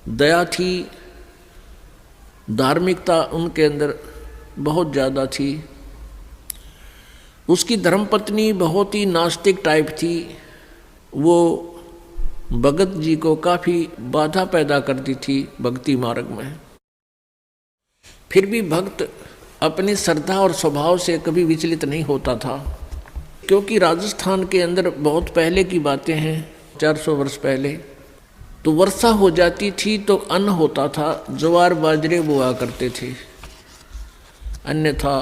दया थी, धार्मिकता उनके अंदर बहुत ज़्यादा थी। उसकी धर्मपत्नी बहुत ही नास्तिक टाइप थी। वो भगत जी को काफ़ी बाधा पैदा करती थी भक्ति मार्ग में। फिर भी भक्त अपनी श्रद्धा और स्वभाव से कभी विचलित नहीं होता था, क्योंकि राजस्थान के अंदर बहुत पहले की बातें हैं, 400 वर्ष पहले। तो वर्षा हो जाती थी तो अन्न होता था, ज्वार बाजरे बोआ करते थे, अन्यथा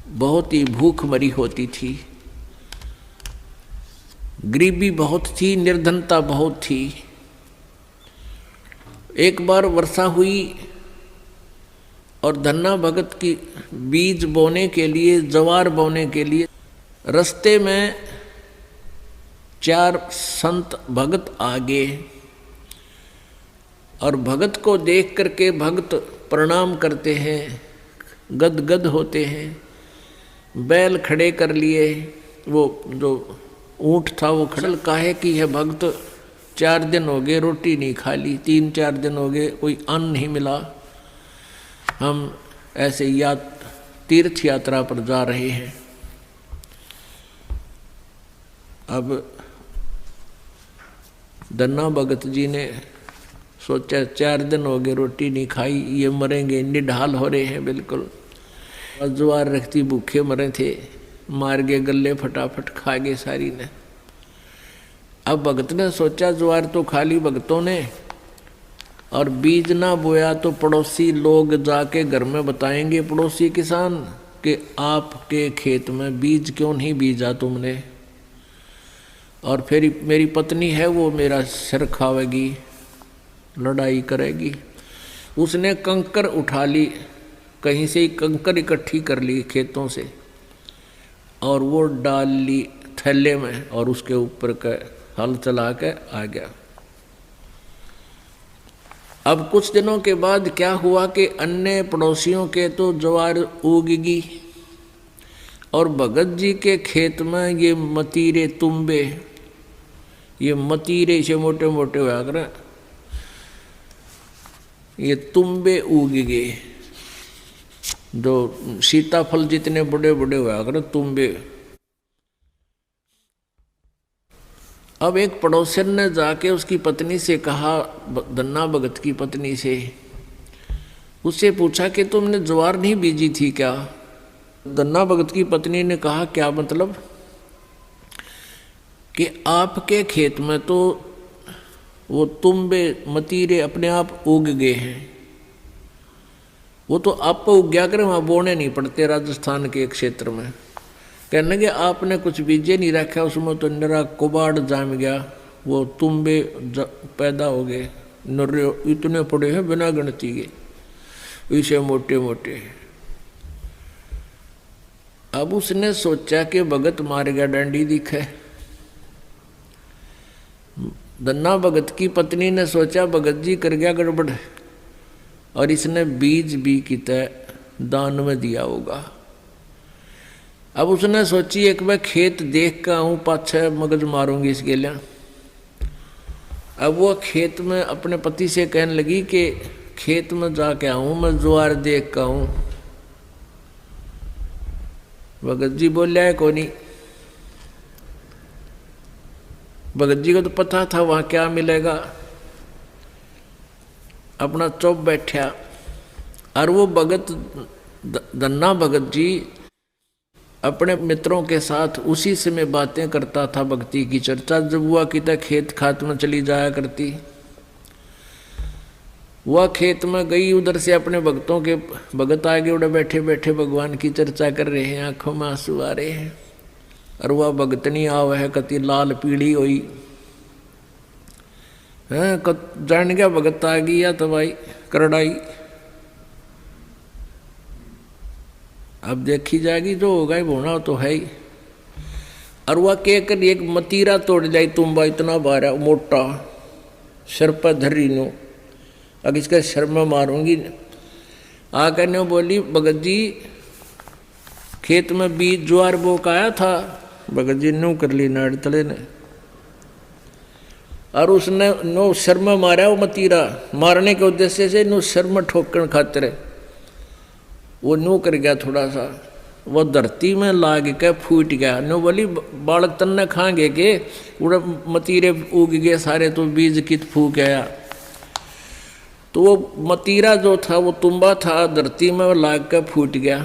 बहुत ही भूखमरी होती थी। गरीबी बहुत थी, निर्धनता बहुत थी। एक बार वर्षा हुई और धन्ना भगत की बीज बोने के लिए, ज्वार बोने के लिए रास्ते में 4 संत भगत आ गए और भगत को देख करके भगत प्रणाम करते हैं, गदगद होते हैं, बैल खड़े कर लिए। वो जो ऊँट था वो खड़ल काहे कि है भगत, 4 दिन हो गए रोटी नहीं खा ली, 3-4 दिन हो गए कोई अन्न नहीं मिला, हम ऐसे तीर्थ यात्रा पर जा रहे हैं। अब धन्ना भगत जी ने सोचा 4 दिन हो गए रोटी नहीं खाई, ये मरेंगे, निढाल हो रहे हैं बिल्कुल। ज्वार रखती भूखे मरे थे, मार गए गले, फटाफट खा गए सारी ने। अब भगत ने सोचा ज्वार तो खा ली भगतों ने, और बीज ना बोया तो पड़ोसी लोग जाके घर में बताएंगे, पड़ोसी किसान, कि आपके खेत में बीज क्यों नहीं बीजा तुमने, और फिर मेरी पत्नी है वो मेरा सिर खावेगी, लड़ाई करेगी। उसने कंकर उठा ली, कहीं से ही कंकर इकट्ठी कर ली खेतों से, और वो डाल ली थैले में और उसके ऊपर का हल चला के आ गया। अब कुछ दिनों के बाद क्या हुआ कि अन्य पड़ोसियों के तो ज्वार उगगी और भगत जी के खेत में ये मतीरे तुम्बे, ये मतीरे से मोटे मोटे हुआ कर, ये तुम्बे उग गए, जो सीताफल जितने बड़े बड़े हुआ कर तुम्बे। अब एक पड़ोसन ने जाके उसकी पत्नी से कहा, धन्ना भगत की पत्नी से, उससे पूछा कि तुमने ज्वार नहीं बीजी थी क्या? धन्ना भगत की पत्नी ने कहा, क्या मतलब? कि आपके खेत में तो वो तुम्बे मतीरे अपने आप उग गए हैं, वो तो आप उग गया करे, वहाँ बोने नहीं पड़ते राजस्थान के क्षेत्र में। कहने लगे आपने कुछ बीजे नहीं रखा, उसमें तो निरा कुबाड़ जाम गया, वो तुम्बे पैदा हो गए, नर्रे इतने पड़े हैं बिना गिनती के, इसे मोटे मोटे। अब उसने सोचा कि भगत मार गया डंडी दिखे। धन्ना भगत की पत्नी ने सोचा भगत जी कर गया गड़बड़, और इसने बीज भी किता दान में दिया होगा। अब उसने सोची एक बार खेत देख कर आऊँ, पाछे मगज मारूंगी इसके लिए। अब वो खेत में अपने पति से कहने लगी कि खेत में जाके आऊँ, मैं ज्वार देख कर आऊँ। भगत जी बोल है को नहीं। भगत जी को तो पता था वहाँ क्या मिलेगा, अपना चुप बैठा। और वो भगत धन्ना भगत जी अपने मित्रों के साथ उसी समय बातें करता था, भक्ति की चर्चा। जब वह कितना खेत खात में चली जाया करती, वह खेत में गई, उधर से अपने भक्तों के भगत आगे उड़े बैठे बैठे भगवान की चर्चा कर रहे हैं, आंखों में आंसू आ रहे हैं। और वह भगतनी आव है कति लाल पीड़ी हुई है, जान गया भगत आ गई या तो भाई करड़ाई। अब देखी जाएगी, जो होगा ही होना तो है ही। और वह कहकर एक मतीरा तोड़ जाई, तुम्बा इतना बारा मोटा, सिर पर धरी नो, अब इसका सिर में मारूंगी। आकर ने बोली, भगत जी खेत में बीज ज्वार बो का आया था। भगत जी न्यू कर ली नाड़ तले ने। और उसने नो सिर में मारा, वो मतीरा मारने के उद्देश्य से नो सिर में ठोकन खातिर वो नो कर गया थोड़ा सा, वो धरती में लाग के फूट गया। नो बोली बालक तन्ने खाएंगे के उड़ा मतीरे उग गए सारे, तो बीज कित फूक आया। तो वो मतीरा जो था वो तुम्बा था, धरती में लाग के फूट गया।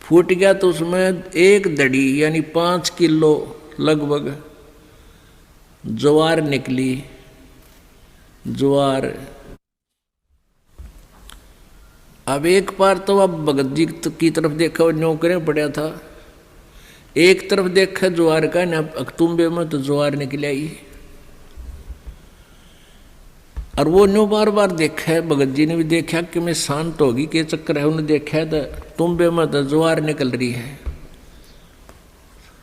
फूट गया तो उसमें एक दड़ी यानी 5 किलो लगभग ज्वार निकली। ज्वार अब एक बार तो अब भगत जी की तरफ देखा, वो नौकरें पड़ा था, एक तरफ देखा ज्वार का न, अक्तुम्बे में तो ज्वार निकल आई। और वो न्यू बार बार देखा है, भगत जी ने भी देखा कि मैं शांत होगी के चक्कर है, उन्हें देखा तो तुम्बे में तो ज्वार निकल रही है।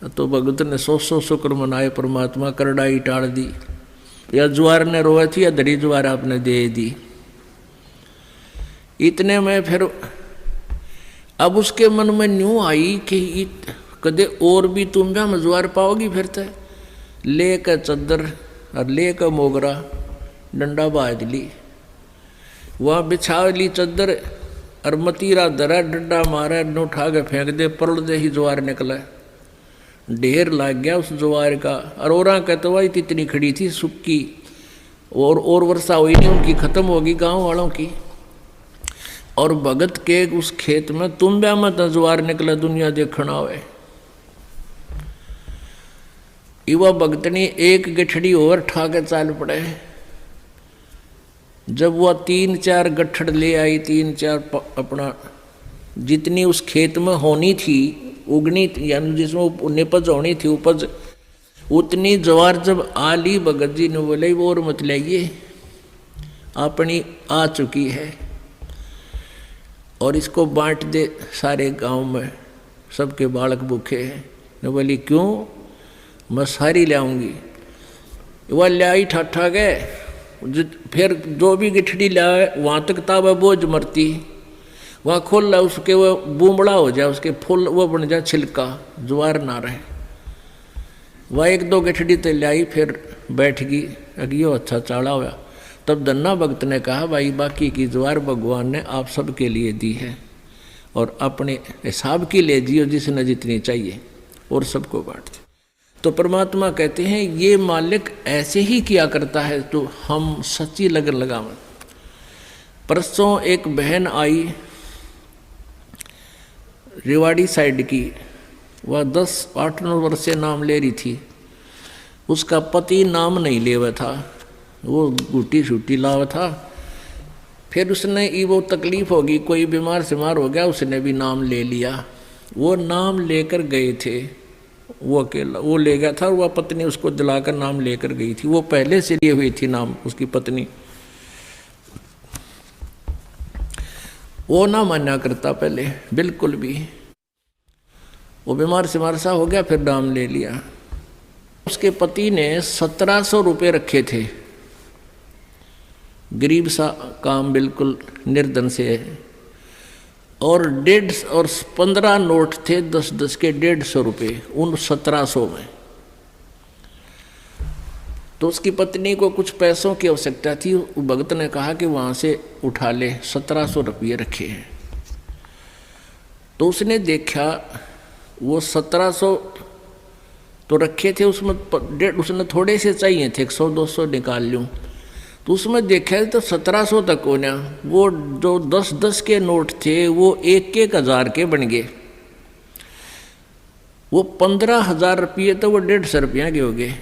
तो भगत ने 100 शुक्र मनाए, परमात्मा करड़ाई टाल दी, या ज्वार ने रोए थी या दड़ी ज्वार आपने दे दी। इतने में फिर अब उसके मन में न्यू आई कि कदे और भी तुम भी ज्वार पाओगी, फिर तो ले कर चद्दर और ले कर मोगरा डंडा बाज ली, वहाँ बिछा ली चद्दर और मतीरा दरा डंडा मारा, न उठा के फेंक दे, परल दे ही ज्वार निकला। ढेर लग गया उस ज्वार का। और औरा कहते हुआ इतनी खड़ी थी सुक्की, और वर्षा हुई नहीं, उनकी खत्म होगी गांव वालों की। और भगत के उस खेत में तुम ब्या मत ज्वार निकला, दुनिया देखना हुए। युवा भगतनी एक गठड़ी और ठा के चाल पड़े। जब वह 3-4 गठड़ ले आई, 3-4 अपना जितनी उस खेत में होनी थी उगनी, यानी जिसमें निपज होनी थी उपज, उतनी ज्वार जब आ ली, भगत जी ने बोले वो और मत लाइए, अपनी आ चुकी है और इसको बांट दे सारे गांव में, सबके बालक भूखे हैं। ने बोली क्यों, मैं सारी लाऊंगी। वह लाई ठाठा गए, फिर जो भी गिठड़ी लाए वहाँ तक ताबा बोझ मरती, वहाँ खोल ला उसके वो बूमड़ा हो जाए, उसके फूल वो बन जाए छिलका, ज्वार ना रहे। वह 1-2 गिठड़ी तो लाई, फिर बैठ गई, अगियो अच्छा चाड़ा हुआ। तब धन्ना भक्त ने कहा भाई बाकी की ज्वार भगवान ने आप सबके लिए दी है और अपने हिसाब की ले जियो जिसने जितनी चाहिए और सबको बांट दे। तो परमात्मा कहते हैं ये मालिक ऐसे ही किया करता है, तो हम सच्ची लगन लगावें। परसों एक बहन आई रेवाड़ी साइड की, वह 10-8-9 वर्ष से नाम ले रही थी। उसका पति नाम नहीं ले हुआ था, वो गुटी छुट्टी लावा था। फिर उसने वो तकलीफ होगी, कोई बीमार सिमार हो गया, उसने भी नाम ले लिया। वो नाम लेकर गए थे, वो अकेला वो ले गया था और वह पत्नी उसको दिलाकर नाम लेकर गई थी। वो पहले से लिए हुई थी नाम उसकी पत्नी, वो ना माना करता पहले बिल्कुल भी। वो बीमार सिमार सा हो गया, फिर नाम ले लिया। उसके पति ने 1700 रुपये रखे थे, गरीब सा काम, बिल्कुल निर्धन से है। और 15 नोट थे 10-10 के 150 रुपये उन 1700 में। तो उसकी पत्नी को कुछ पैसों की आवश्यकता थी, भगत ने कहा कि वहाँ से उठा ले, 1700 रुपये रखे हैं। तो उसने देखा वो 1700 तो रखे थे, उसमें उसने थोड़े से चाहिए थे, 100-200 निकाल लूँ। तो उसमें देखा तो 1700 तक होना, वो जो 10-10 के नोट थे वो 1-1 हज़ार के बन गए। वो 15,000 रुपये तो वो 150 रुपया के हो गए,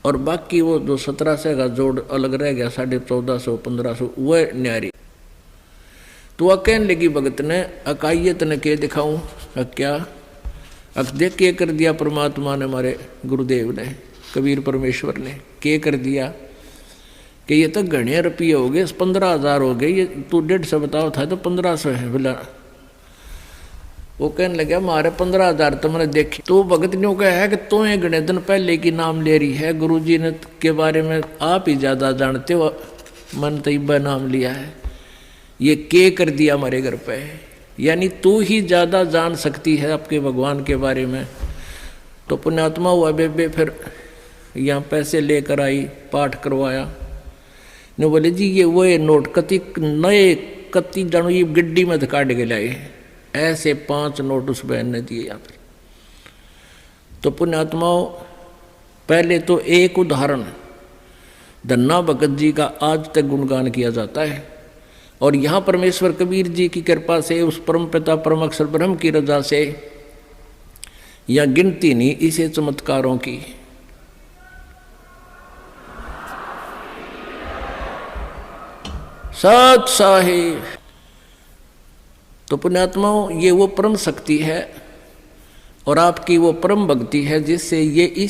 और बाकी वो जो 1700 का जोड़ अलग रह गया, 1450-1500 वह न्यारी। तो वह कहने लगी भगत ने, अकाइयत ने के दिखाऊं, क्या अब देख के कर दिया परमात्मा ने, हमारे गुरुदेव ने, कबीर परमेश्वर ने के कर दिया कि ये तो घने रुपये हो गए, 15,000 हो गए, ये तू 150 बताओ था तो 1500 है बोला। वो कहने लगा मारे 15,000 तो मैंने देखे। तो भगत ने कहा है कि तुम्हें घने दिन पहले की नाम ले रही है, गुरुजी ने के बारे में आप ही ज़्यादा जानते हो, मन तैयबा नाम लिया है, ये के कर दिया हमारे घर पे, यानी तू ही ज़्यादा जान सकती है आपके भगवान के बारे में। तो पुण्यात्मा हुआ बेबे फिर यहाँ पैसे लेकर आई, पाठ करवाया। ने बोले जी ये वो नोट कति नए कति जानो ये गड्डी में काट के लाए। ऐसे 5 नोट उस बहन ने दिए यहाँ पर। तो पुण्यात्माओं, पहले तो एक उदाहरण धन्ना भगत जी का आज तक गुणगान किया जाता है। और यहाँ परमेश्वर कबीर जी की कृपा से, उस परम पिता परम अक्षर ब्रह्म की रजा से, या गिनती नहीं इसे चमत्कारों की। सत साहिब। तो पुण्यात्माओं, ये वो परम शक्ति है और आपकी वो परम भक्ति है जिससे ये इस